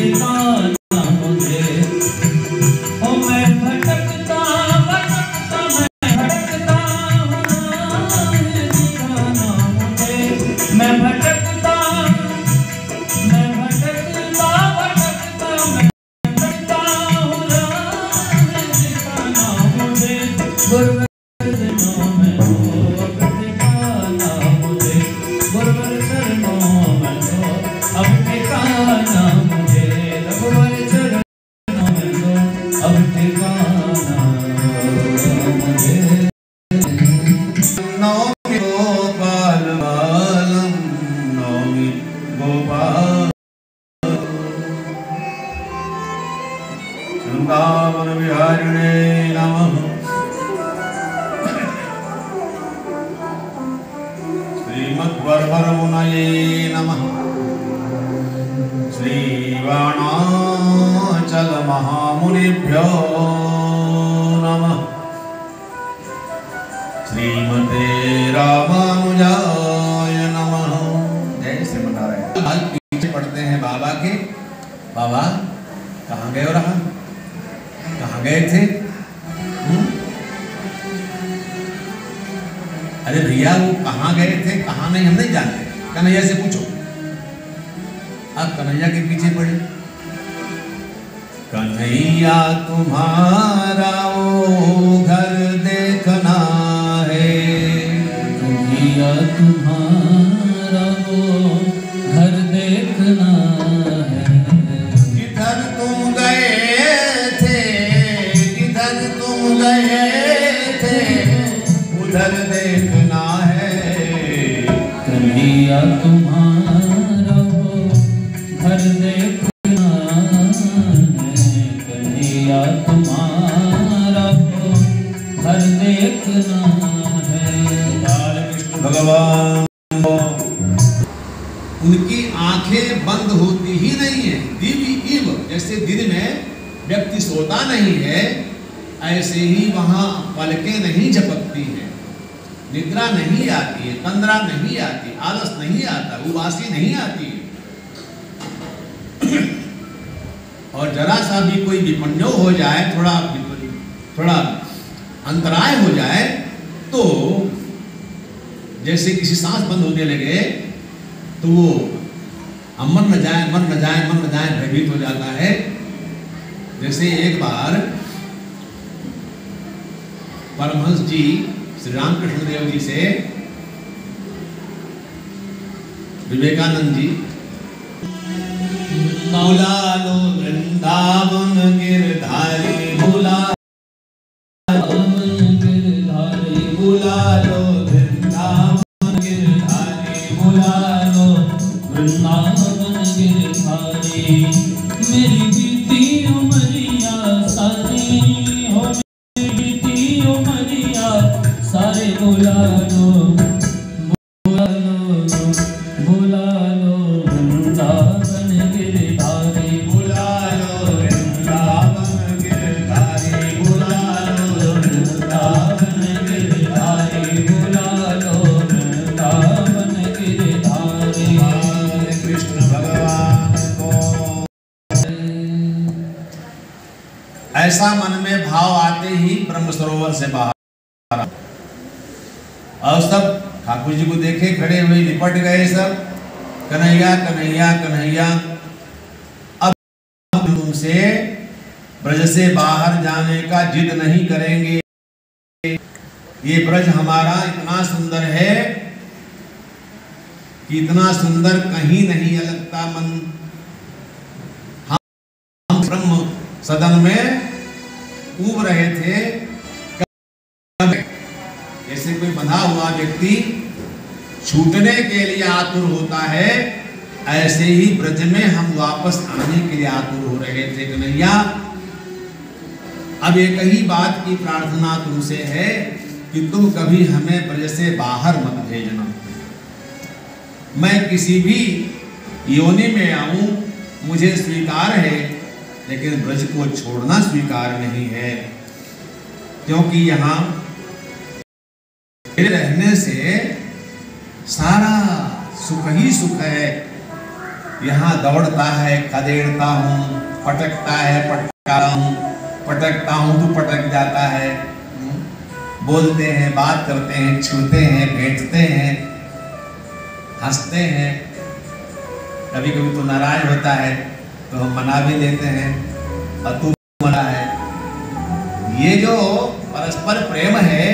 ठिकाना मुझे। ओ मैं भटकता भटकता मैं भटकता हूँ, ठिकाना मुझे। मैं भटकता मैं भटकता भटकता मैं भटकता हूँ, ठिकाना मुझे। गुरुवर चरणों में हो ठिकाना मुझे, गुरुवर चरणों में हो अब ठिकाना मुझे, रघुवर चरणों में हो अब ठिकाना मुझे। नौमी गोपाल बालम, नौमी गोपाल वृंदावन विहारिणे नमः। श्रीमद्वरवर मुनये नमः। श्रीवाणाचल महामुनिभ्यो नमः। श्रीमते रामानुजाय नमः। जय श्रीमनारायण। आज पीछे पढ़ते हैं बाबा के। बाबा कहाँ गए हो रहा, कहाँ गए थे? अरे भैया वो कहाँ गए थे कहाँ नहीं हम नहीं जानते, कन्हैया से पूछो। आप कन्हैया के पीछे पड़े। कन्हैया तुम्हारा वो घर देखना है, कन्हैया तुम्हारा वो घर देखना है। किधर तुम गए थे, किधर तुम गए थे, उधर देखना है। कन्हैया तुम्हारा वो घर देखना है, कन्हैया तुम्हारा वो घर देखना है। बाल कृष्ण भगवान उनकी आंखें बंद होती ही नहीं है। दिव्य इव, जैसे दिन में व्यक्ति सोता नहीं है, ऐसे ही वहां पलकें नहीं झपकती हैं, निद्रा नहीं आती है, तंद्रा नहीं आती, आलस नहीं आता, उबासी नहीं आती है। और जरा सा भी कोई विपन्यो हो जाए, थोड़ा अंतराय हो जाए, तो जैसे किसी सांस बंद होने लगे तो वो मन न जाए मन न जाए मन न जाए भयभीत हो जाता है। जैसे एक बार परमहंस जी श्री रामकृष्ण देव जी से विवेकानंद जी, बुला लो वृंदावन गिरधारी, बुला गिरधारी, बुला लो वृंदावन गिरधारी, बुला लो वृंदावन गिरधारी। मेरी बीती उमरिया सारी हो, मेरी बीती उमरिया सारे बुला लो, बुला लो, बुला लो वृंदावन गिरधारी, बुला लो वृंदावन गिरधारी, बुला लो वृंदावन गिरधारी, बुला लो वृंदावन गिरधारी। कृष्ण भगवान को ऐसा मन में भाव आते ही ब्रह्म सरोवर से बाहर, और सब ठाकुर जी को देखे खड़े हुए, निपट गए सब, कन्हैया कन्हैया कन्हैया। अब तुमसे ब्रज से बाहर जाने का जिद नहीं करेंगे। ये ब्रज हमारा इतना सुंदर है कि इतना सुंदर कहीं नहीं लगता मन। हम ब्रह्म सदन में कूद रहे थे, जैसे कोई बंधा हुआ व्यक्ति छूटने के लिए आतुर होता है, ऐसे ही ब्रज में हम वापस आने के लिए आतुर हो रहे थे। कन्हैया अब एक ही बात की प्रार्थना तुमसे है कि तुम कभी हमें ब्रज से बाहर मत भेजना। मैं किसी भी योनि में आऊं मुझे स्वीकार है, लेकिन ब्रज को छोड़ना स्वीकार नहीं है, क्योंकि यहाँ रहने से सारा सुख ही सुख है। यहाँ दौड़ता है खदेड़ता हूँ, पटकता है पटका हूँ, पटकता हूँ तो पटक जाता है। बोलते हैं, बात करते हैं, छूते हैं, भेंटते हैं, हंसते हैं। कभी कभी तो नाराज होता है तो हम मना भी देते हैं, और तू मना है। ये जो परस्पर प्रेम है,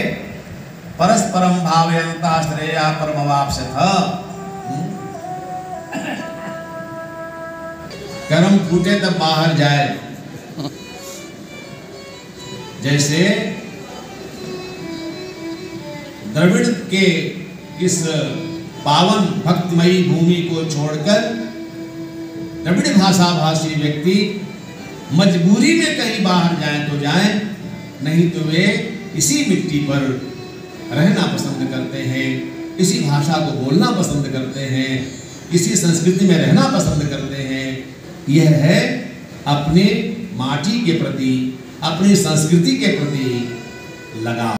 परस्परम भावयन्तः श्रेया परमवाप्स्यथ। कर्म फूटे तब बाहर जाए। जैसे द्रविड़ के इस पावन भक्तिमयी भूमि को छोड़कर द्रविड़ भाषा भाषी व्यक्ति मजबूरी में कहीं बाहर जाएं तो जाएं, नहीं तो वे इसी मिट्टी पर रहना पसंद करते हैं, इसी भाषा को बोलना पसंद करते हैं, इसी संस्कृति में रहना पसंद करते हैं। यह है अपने माटी के प्रति, अपनी संस्कृति के प्रति लगाव।